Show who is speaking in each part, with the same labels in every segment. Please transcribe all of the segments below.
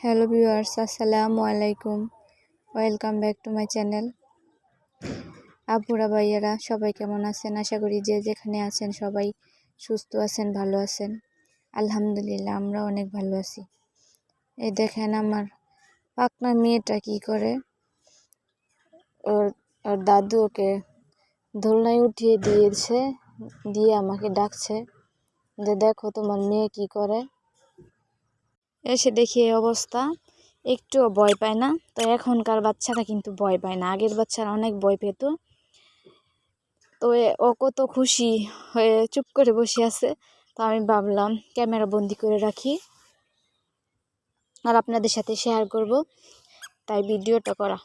Speaker 1: Hello viewers, আসসালামু আলাইকুম। Welcome back to my channel. আপুরা ভাইয়ারা সবাই কেমন আছেন? আশা করি যে যেখানে আছেন সবাই সুস্থ আছেন, ভালো আছেন। আলহামদুলিল্লাহ, আমরা অনেক ভালো আছি। এই দেখেন আমার পাকনা মেয়েটা কি করে, ওর ওর দাদু ওকে দোলনায় উঠিয়ে দিয়েছে, দিয়ে আমাকে ডাকছে যে দেখো তোমার মেয়ে কি করে। এসে দেখি এই অবস্থা, একটুও ভয় পায় না। তো এখনকার বাচ্চারা কিন্তু ভয় পায় না, আগের বাচ্চারা অনেক ভয় পেত। তো ও কত খুশি হয়ে চুপ করে বসে আছে। তো আমি ভাবলাম ক্যামেরা বন্দি করে রাখি আর আপনাদের সাথে শেয়ার করব, তাই ভিডিওটা করা।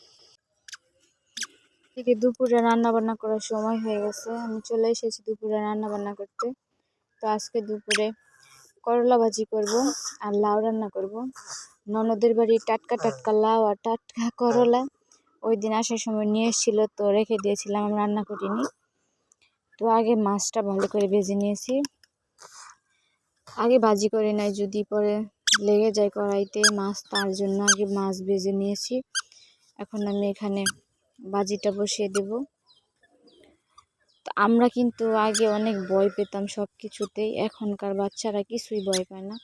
Speaker 1: এদিকে দুপুরে রান্না বান্না করার সময় হয়ে গেছে, আমি চলে এসেছি দুপুরে রান্না বান্না করতে। তো আজকে দুপুরে করলা ভাজি করব আর লাউ রান্না করব। ননদের বাড়ি টাটকা টাটকা লাউ আর টাটকা করলা ওই দিন আসার সময় নিয়ে এসেছিল, তো রেখে দিয়েছিলাম, আমি রান্না করিনি। তো আগে মাছটা ভালো করে ভেজে নিয়েছি, আগে ভাজি করে নাই যদি পরে লেগে যায় কড়াইতে মাছ, তার জন্য আগে মাছ ভেজে নিয়েছি। এখন আমি এখানে ভাজিটা বসিয়ে দেব। আমরা কিন্তু আগে অনেক ভয় পেতাম সব কিছুতেই, এখনকার বাচ্চারা কিছুই ভয় পায় না।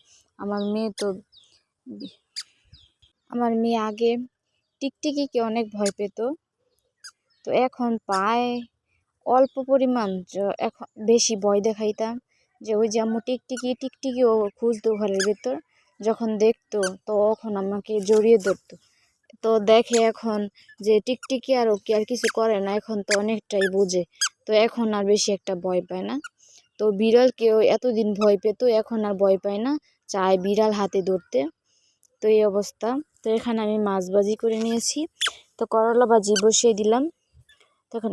Speaker 1: আমার মেয়ে আগে টিকটিকিকে অনেক ভয় পেত, তো এখন পায় অল্প পরিমাণ। এখন বেশি ভয় দেখাইতাম যে ওই যে আম্মু টিকটিকিও খুঁজতো ঘরের ভেতর, যখন দেখতো তখন আমাকে জড়িয়ে ধরতো। তো দেখে এখন যে টিকটিকি আর ওকে আর কিছু করে না, এখন তো অনেকটাই বোঝে, তো এখন আর বেশি একটা ভয় পায় না। তো বিড়ালকেও এতদিন ভয় পেত, এখন আর ভয় পায় না, চায় বিড়াল হাতে ধরতে। তো এই অবস্থা। তো এখানে আমি মাছ ভাজি করে নিয়েছি, তো করলা ভাজি বসিয়ে দিলাম। তখন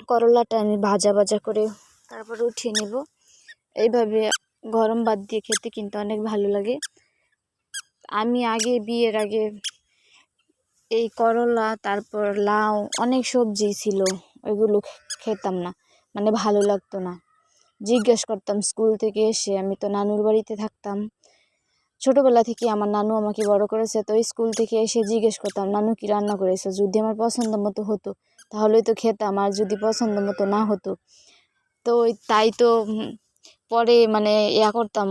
Speaker 1: করলাটা আমি ভাজা ভাজা করে তারপরে উঠিয়ে নেব। এইভাবে গরম ভাত দিয়ে খেতে কিন্তু অনেক ভালো লাগে। আমি আগে বিয়ের আগে এই করলা তারপর লাউ অনেক সবজি ছিল, ওইগুলো খেতাম না, মানে ভালো লাগতো না। জিজ্ঞেস করতাম স্কুল থেকে এসে, আমি তো নানুর বাড়িতে থাকতাম ছোটবেলা থেকে, আমার নানু আমাকে বড় করেছে। তো স্কুল থেকে এসে জিজ্ঞেস করতাম নানু কি রান্না করেছে, যদি আমার পছন্দ মতো হতো তাহলেই তো খেতাম, আর যদি পছন্দ মতো না হতো তো তাই তো পরে মানে করতাম,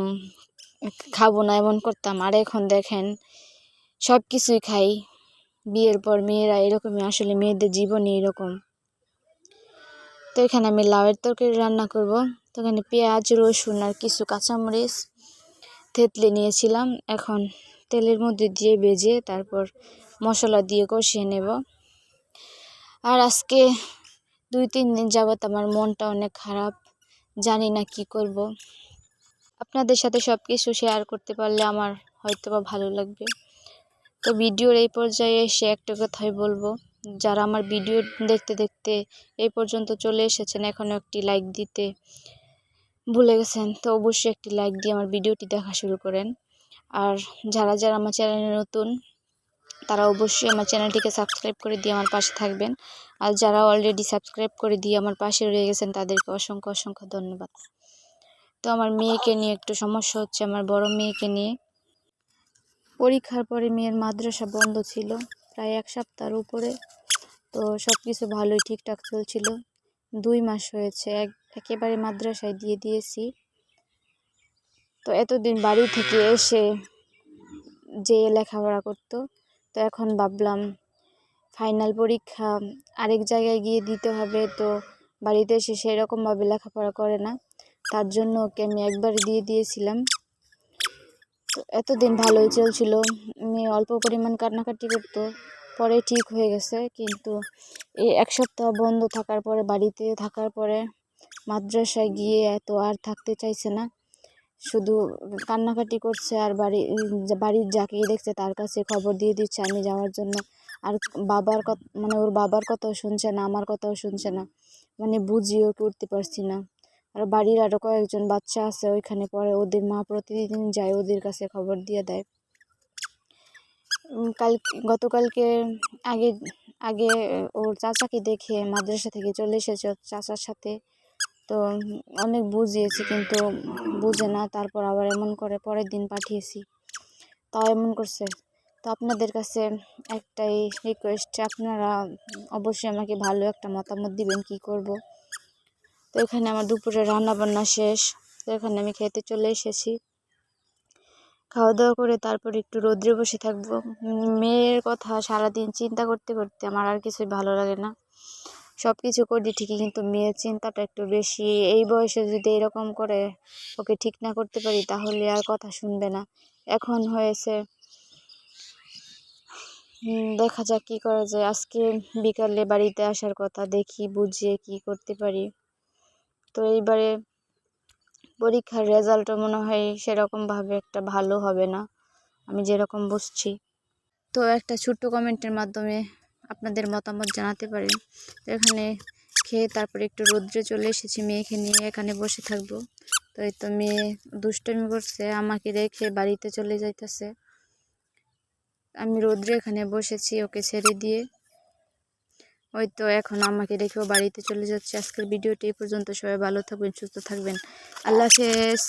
Speaker 1: খাবো না এমন করতাম। আর এখন দেখেন সব কিছুই খাই। বিয়ের পর মেয়েরা এরকমই, আসলে মেয়েদের জীবনই এরকম। তো এখানে আমি লাউয়ের তরকারি রান্না করব। তো এখানে পেঁয়াজ, রসুন আর কিছু কাঁচামরিচ থেতলে নিয়েছিলাম, এখন তেলের মধ্যে দিয়ে ভেজে তারপর মশলা দিয়ে কষিয়ে নেব। আর আজকে 2-3 দিন যাবত আমার মনটা অনেক খারাপ, জানি না কি করব। আপনাদের সাথে সব কিছু শেয়ার করতে পারলে আমার হয়তো বা ভালো লাগবে। তো ভিডিওর এই পর্যায়ে এসে একটা কথাই বলবো, যারা আমার ভিডিও দেখতে দেখতে এই পর্যন্ত চলে এসেছেন, এখনও একটি লাইক দিতে ভুলে গেছেন, তো অবশ্যই একটি লাইক দিয়ে আমার ভিডিওটি দেখা শুরু করেন। আর যারা যারা আমার চ্যানেলে নতুন, তারা অবশ্যই আমার চ্যানেলটিকে সাবস্ক্রাইব করে দিয়ে আমার পাশে থাকবেন। আর যারা অলরেডি সাবস্ক্রাইব করে দিয়ে আমার পাশে রয়ে গেছেন, তাদেরকে অসংখ্য অসংখ্য ধন্যবাদ। তো আমার মেয়েকে নিয়ে একটু সমস্যা হচ্ছে, আমার বড় মেয়েকে নিয়ে। পরীক্ষার পরে মেয়ের মাদ্রাসা বন্ধ ছিল প্রায় 1 সপ্তাহের উপরে। তো সব কিছু ভালোই ঠিকঠাক চলছিল। 2 মাস হয়েছে একেবারে মাদ্রাসায় দিয়ে দিয়েছি। তো এতদিন বাড়ি থেকে এসে যে লেখাপড়া করতো, তো এখন ভাবলাম ফাইনাল পরীক্ষা আরেক জায়গায় গিয়ে দিতে হবে, তো বাড়িতে এসে সেরকমভাবে লেখাপড়া করে না, তার জন্য ওকে আমি একবারে দিয়ে দিয়েছিলাম। তো এতদিন ভালোই চলছিল, মেয়ে অল্প পরিমাণ কান্নাকাটি করতো, পরে ঠিক হয়ে গেছে। কিন্তু এই 1 সপ্তাহ বন্ধ থাকার পরে, বাড়িতে থাকার পরে মাদ্রাসায় গিয়ে এত আর থাকতে চাইছে না, শুধু কান্নাকাটি করছে। আর বাড়ির যাকেই দেখছে তার কাছে খবর দিয়ে দিচ্ছে আমি যাওয়ার জন্য। আর বাবার কথা, মানে ওর বাবার কথাও শুনছে না, আমার কথাও শুনছে না, মানে বুঝিয়েও করতে পারছি না। আর বাড়ির আরও কয়েকজন বাচ্চা আছে ওইখানে পড়ে, ওদের মা প্রতিদিন যায় ওদের কাছে খবর দিয়ে দেয়। গতকালকে আগে আগে ওর চাচাকে দেখে মাদ্রাসা থেকে চলে এসেছে চাচার সাথে। তো অনেক বুঝিয়েছি কিন্তু বুঝে না, তারপর আবার এমন করে পরের দিন পাঠিয়েছি। তো তাও এমন করছে। তো আপনাদের কাছে একটাই রিকোয়েস্ট, আপনারা অবশ্যই আমাকে ভালো একটা মতামত দিবেন কি করব। তো এখানে আমার দুপুরে রান্না বান্না শেষ। তো এখানে আমি খেতে চলে এসেছি। খাওয়া দাওয়া করে তারপর একটু রোদ্রে বসে থাকবো। মেয়ের কথা সারাদিন চিন্তা করতে করতে আমার আর কিছুই ভালো লাগে না। সব কিছু করি ঠিকই, কিন্তু মেয়ের চিন্তাটা একটু বেশি। এই বয়সে যদি এরকম করে ওকে ঠিক না করতে পারি তাহলে আর কথা শুনবে না। এখন হয়েছে, দেখা যাক কী করা যায়। আজকে বিকালে বাড়িতে আসার কথা, দেখি বুঝিয়ে কি করতে পারি। তো এইবারে পরীক্ষার রেজাল্টও মনে হয় সেরকমভাবে একটা ভালো হবে না, আমি যেরকম বুঝছি। তো একটা ছোট্ট কমেন্টের মাধ্যমে আপনাদের মতামত জানাতে পারেন। তো এখানে খেয়ে তারপরে একটু রোদ্রে চলে এসেছি, মেয়েকে নিয়ে এখানে বসে থাকবো। তো এই তো মেয়ে দুষ্টামি করছে, আমাকে রেখে বাড়িতে চলে যাইতেছে। আমি রোদ্রে এখানে বসেছি ওকে ছেড়ে দিয়ে। ওই তো এখন আমাকে রেখেও বাড়িতে চলে যাচ্ছে। আজকের ভিডিওটি এই পর্যন্ত। সবাই ভালো থাকবেন, সুস্থ থাকবেন। আল্লাহ হাফেজ।